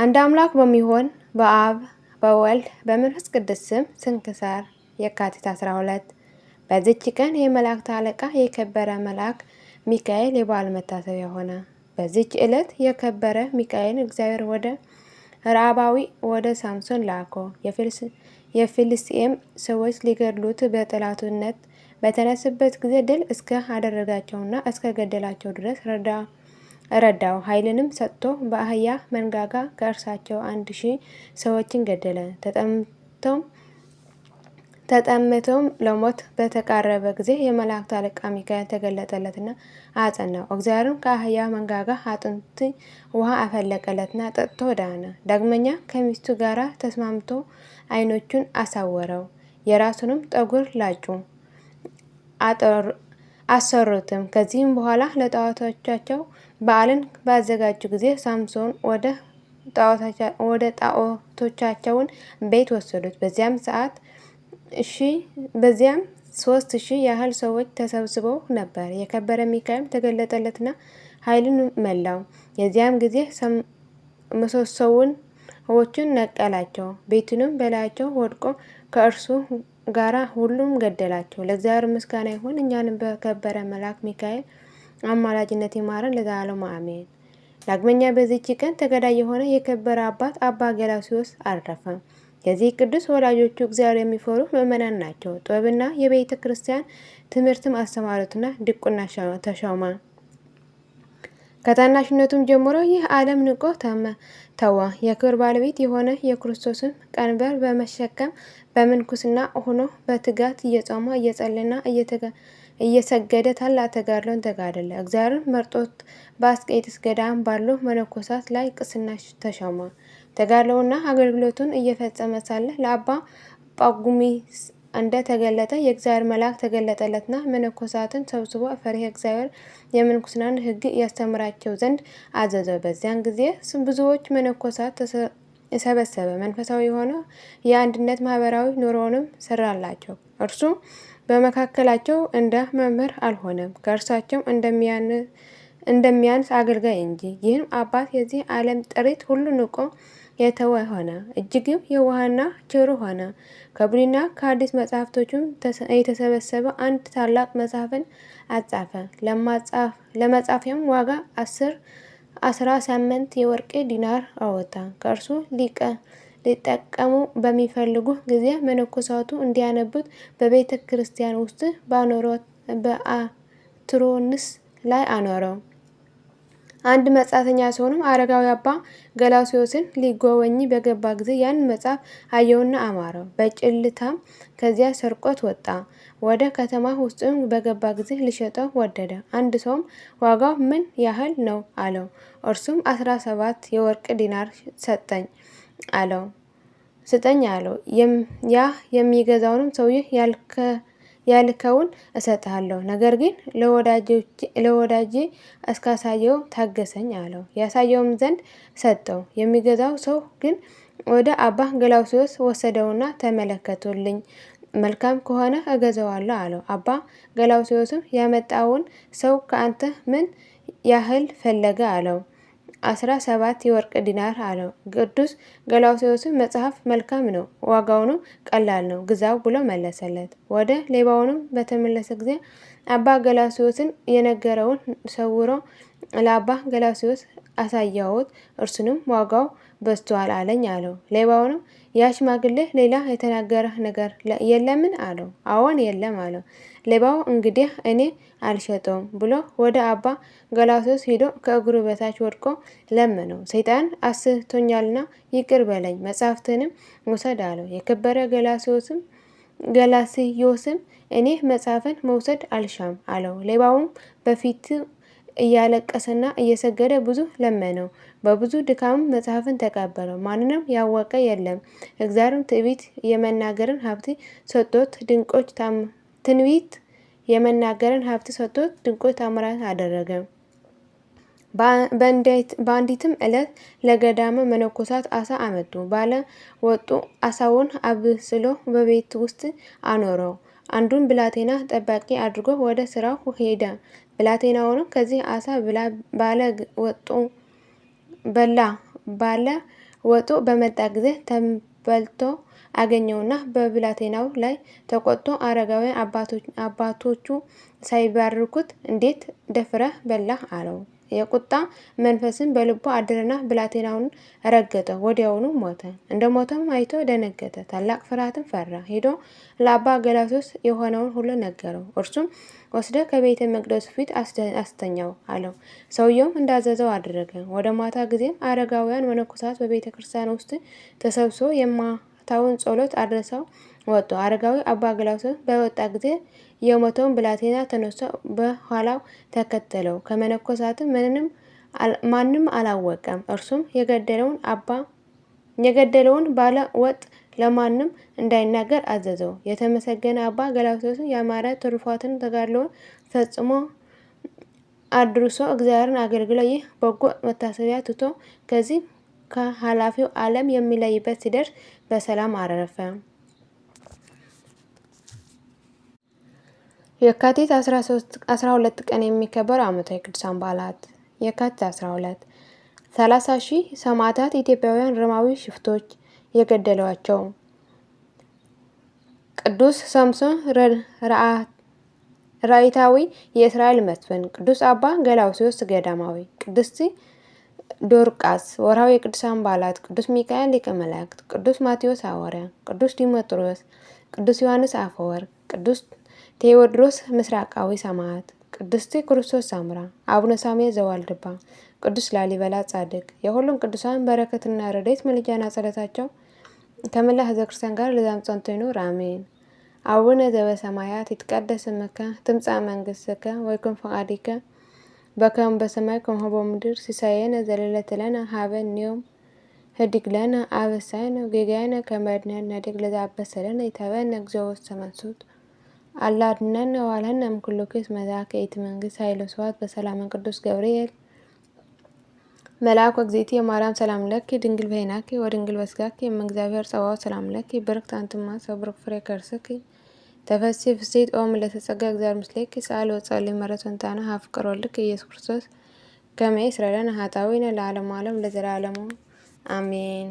አንድ አምላክ በሚሆን በአብ በወልድ በመንፈስ ቅዱስ ስም ስንክሳር የካቲት 12 በዚች ቀን የመላእክት አለቃ የከበረ መልአክ ሚካኤል የበዓል መታሰቢያ ሆነ። በዚች ዕለት የከበረ ሚካኤል እግዚአብሔር ወደ ረአባዊ ወደ ሳምሶን ላኮ። የፊልስጤም ሰዎች ሊገድሉት በጠላትነት በተነሱበት ጊዜ ድል እስከ አደረጋቸውና እስከ ገደላቸው ድረስ ረዳው። ኃይልንም ሰጥቶ በአህያ መንጋጋ ከእርሳቸው 1000 ሰዎችን ገደለ። ተጠምቶም ለሞት በተቃረበ ጊዜ የመላእክት አለቃ ሚካኤል ተገለጠለትና አጸናው። እግዚአብሔርም ከአህያ መንጋጋ አጥንት ውሃ አፈለቀለትና ጠጥቶ ዳነ። ዳግመኛ ከሚስቱ ጋር ተስማምቶ ዓይኖቹን አሳወረው። የራሱንም ጠጉር ላጩ አሰሩትም። ከዚህም በኋላ ለጣዖቶቻቸው በዓልን ባዘጋጁ ጊዜ ሳምሶን ወደ ጣዖቶቻቸውን ቤት ወሰዱት። በዚያም 3000 ያህል ሰዎች ተሰብስበው ነበር። የከበረ ሚካኤል ተገለጠለትና ኃይልን መላው። የዚያም ጊዜ ምሰሶዎቹን ነቀላቸው፣ ቤቱንም በላያቸው ወድቆ ከእርሱ ጋራ ሁሉም ገደላቸው። ለእግዚአብሔር ምስጋና ይሁን፣ እኛንም በከበረ መልአክ ሚካኤል አማላጅነት ይማረን ለዘላለሙ አሜን። ዳግመኛ በዚህች ቀን ተገዳይ የሆነ የከበረ አባት አባ ገላውዴዎስ አረፈ። የዚህ ቅዱስ ወላጆቹ እግዚአብሔር የሚፈሩ ምእመናን ናቸው። ጥበብና የቤተ ክርስቲያን ትምህርትም አስተማሩትና ዲቁና ተሾመ። ከታናሽነቱም ጀምሮ ይህ ዓለም ንቆ ተወ። የክብር ባለቤት የሆነ የክርስቶስን ቀንበር በመሸከም በምንኩስና ሆኖ በትጋት እየጾመ እየጸለየና እየሰገደ ታላቅ ተጋድሎን ተጋደለ። እግዚአብሔር መርጦት በአስቄጥስ ገዳም ባሉ መነኮሳት ላይ ቅስና ተሾመ። ተጋድሎውና አገልግሎቱን እየፈጸመ ሳለ ለአባ ጳጉሚስ እንደ ተገለጠ የእግዚአብሔር መልአክ ተገለጠለትና መነኮሳትን ሰብስቦ ፈሪሃ እግዚአብሔር የምንኩስናን ሕግ ያስተምራቸው ዘንድ አዘዘው። በዚያን ጊዜ ብዙዎች መነኮሳት ሰበሰበ። መንፈሳዊ የሆነ የአንድነት ማህበራዊ ኑሮውንም ሰራላቸው። እርሱ በመካከላቸው እንደ መምህር አልሆነም፣ ከእርሳቸው እንደሚያንስ አገልጋይ እንጂ። ይህም አባት የዚህ ዓለም ጥሪት ሁሉ ንቆ የተወ ሆነ። እጅግም የዋህና ቸር ሆነ። ከብሉይና ከአዲስ መጻሕፍቶችም የተሰበሰበ አንድ ታላቅ መጽሐፍን አጻፈ። ለመጻፊያም ዋጋ 18 የወርቅ ዲናር አወጣ። ከእርሱ ሊጠቀሙ በሚፈልጉ ጊዜ መነኮሳቱ እንዲያነቡት በቤተ ክርስቲያን ውስጥ በአትሮንስ ላይ አኖረው። አንድ መጻተኛ ሲሆንም አረጋዊ አባ ገላውዴዎስን ሊጎበኝ በገባ ጊዜ ያን መጽሐፍ አየውና አማረው። በጭልታም ከዚያ ሰርቆት ወጣ። ወደ ከተማ ውስጥም በገባ ጊዜ ሊሸጠው ወደደ። አንድ ሰውም ዋጋው ምን ያህል ነው አለው። እርሱም 17 የወርቅ ዲናር ስጠኝ አለው። ያ የሚገዛውንም ሰውዬ ያልከውን እሰጥሃለሁ፣ ነገር ግን ለወዳጄ እስካሳየው ታገሰኝ አለው። ያሳየውም ዘንድ ሰጠው። የሚገዛው ሰው ግን ወደ አባ ገላውዴዎስ ወሰደውና ተመለከቱልኝ፣ መልካም ከሆነ እገዛዋለሁ አለው። አባ ገላውዴዎስም ያመጣውን ሰው ከአንተ ምን ያህል ፈለገ አለው። 17 የወርቅ ዲናር አለው። ቅዱስ ገላውዴዎስም መጽሐፍ መልካም ነው፣ ዋጋውንም ቀላል ነው፣ ግዛው ብሎ መለሰለት። ወደ ሌባውንም በተመለሰ ጊዜ አባ ገላውዴዎስን የነገረውን ሰውሮ ለአባ ገላውዴዎስ አሳያሁት፣ እርሱንም ዋጋው በዝቷል አለኝ አለው። ሌባውንም ያ ሽማግሌ ሌላ የተናገረህ ነገር የለምን አለው። አዎን የለም አለው። ሌባው እንግዲህ እኔ አልሸጠውም ብሎ ወደ አባ ገላውዴዎስ ሄዶ ከእግሩ በታች ወድቆ ለመነው። ሰይጣን አስቶኛልና ይቅር በለኝ፣ መጽሐፍትንም ውሰድ አለው። የከበረ ገላስዮስም እኔ መጽሐፍን መውሰድ አልሻም አለው። ሌባውም በፊቱ እያለቀሰና እየሰገደ ብዙ ለመነው። በብዙ ድካም መጽሐፍን ተቀበለው። ማንንም ያወቀ የለም። እግዚአብሔርም ትንቢት የመናገርን ሀብት ሰጥቶት ድንቆች ታምራት አደረገ። በአንዲትም ዕለት ለገዳመ መነኮሳት አሳ አመጡ። ባለ ወጡ አሳውን አብስሎ በቤት ውስጥ አኖረው። አንዱን ብላቴና ጠባቂ አድርጎ ወደ ስራው ሄደ። ብላቴናውንም ከዚህ አሳ ብላ ባለ ወጡ በመጣ ጊዜ ተንበልቶ አገኘውና በብላቴናው ላይ ተቆጥቶ አረጋውያን አባቶቹ ሳይባርኩት እንዴት ደፍረህ በላህ አለው። የቁጣ መንፈስም በልቡ አደረና ብላቴናውን ረገጠው። ወዲያውኑ ሞተ። እንደ ሞተም አይቶ ደነገጠ፣ ታላቅ ፍርሃትም ፈራ። ሄዶ ለአባ ገላውዴዎስ የሆነውን ሁሉ ነገረው። እርሱም ወስደ ከቤተ መቅደሱ ፊት አስተኛው አለው። ሰውየውም እንዳዘዘው አደረገ። ወደ ማታ ጊዜም አረጋውያን መነኮሳት በቤተ ክርስቲያን ውስጥ ተሰብስበው የማታውን ጸሎት አድርሰው ወጡ። አረጋዊ አባ ገላውዴዎስ በወጣ ጊዜ የሞተውን ብላቴና ተነስቶ በኋላው ተከተለው። ከመነኮሳትም ማንም አላወቀም። እርሱም የገደለውን ባለ ወጥ ለማንም እንዳይናገር አዘዘው። የተመሰገነ አባ ገላውዴዎስ ያማረ ትሩፋትን ተጋድሎውን ፈጽሞ አድርሶ እግዚአብሔርን አገልግሎ ይህ በጎ መታሰቢያ ትቶ ከዚህ ከኃላፊው ዓለም የሚለይበት ሲደርስ በሰላም አረፈ። የካቲት 12 ቀን የሚከበሩ ዓመታዊ ቅዱሳን በዓላት። የካቲት 12 30,000 ሰማዕታት ኢትዮጵያውያን ሮማዊ ሽፍቶች የገደሏቸው። ቅዱስ ሳምሶን ራእይታዊ የእስራኤል መስፍን። ቅዱስ አባ ገላውዴዎስ ገዳማዊ። ቅድስት ዶርቃስ። ወርሃዊ የቅዱሳን በዓላት። ቅዱስ ሚካኤል ሊቀ መላእክት፣ ቅዱስ ማቴዎስ ሐዋርያ፣ ቅዱስ ዲሜጥሮስ፣ ቅዱስ ዮሐንስ አፈወርቅ፣ ቅዱስ ቴዎድሮስ ምስራቃዊ ሰማዕት፣ ቅድስት ክርስቶስ ሰምራ፣ አቡነ ሳሙኤል ዘዋልድባ፣ ቅዱስ ላሊበላ ጻድቅ። የሁሉም ቅዱሳን በረከትና ረድኤት ምልጃና ጸሎታቸው ከመላ ሕዝበ ክርስቲያን ጋር ለዘላለሙ ጸንቶ ይኑር አሜን። አቡነ ዘበሰማያት ይትቀደስ ስምከ ትምጻእ መንግሥትከ ወይኩን ፈቃድከ በከመ በሰማይ ከማሁ በምድር ሲሳየነ ዘለለዕለትነ ሀበነ ዮም ህድግ ለነ አበሳነ ወጌጋየነ ከመ ንሕነድግ ለዘአበሰለነ ኢታብአነ እግዚኦ ውስተ መንሱት አላ አድኅነነ ወባልሐነ እምኩሉ ክስ መዛከ ይእቲ መንግሥት ኃይለ ወስብሐት በሰላመ ቅዱስ ገብርኤል መልአኩ እግዝእትየ ማርያም ሰላም ለኪ ድንግል በኅሊናኪ ወድንግል በሥጋኪ እም እግዚአብሔር ጸባኦት ሰላም ለኪ ብርክት አንቲ እምአንስት ወብሩክ ፍሬ ከርሥኪ ተፈሥሒ ፍሥሕት ኦ ምልዕተ ጸጋ እግዚአብሔር ምስሌኪ ጸአሊ ወጸልዪ ምሕረተ ወንትሐነ ኀበ ፍቁር ወልድኪ ኢየሱስ ክርስቶስ ከመ ይስረይ ለነ ኃጣውኢነ ለዓለመ ዓለም ለዘላለሙ አሜን።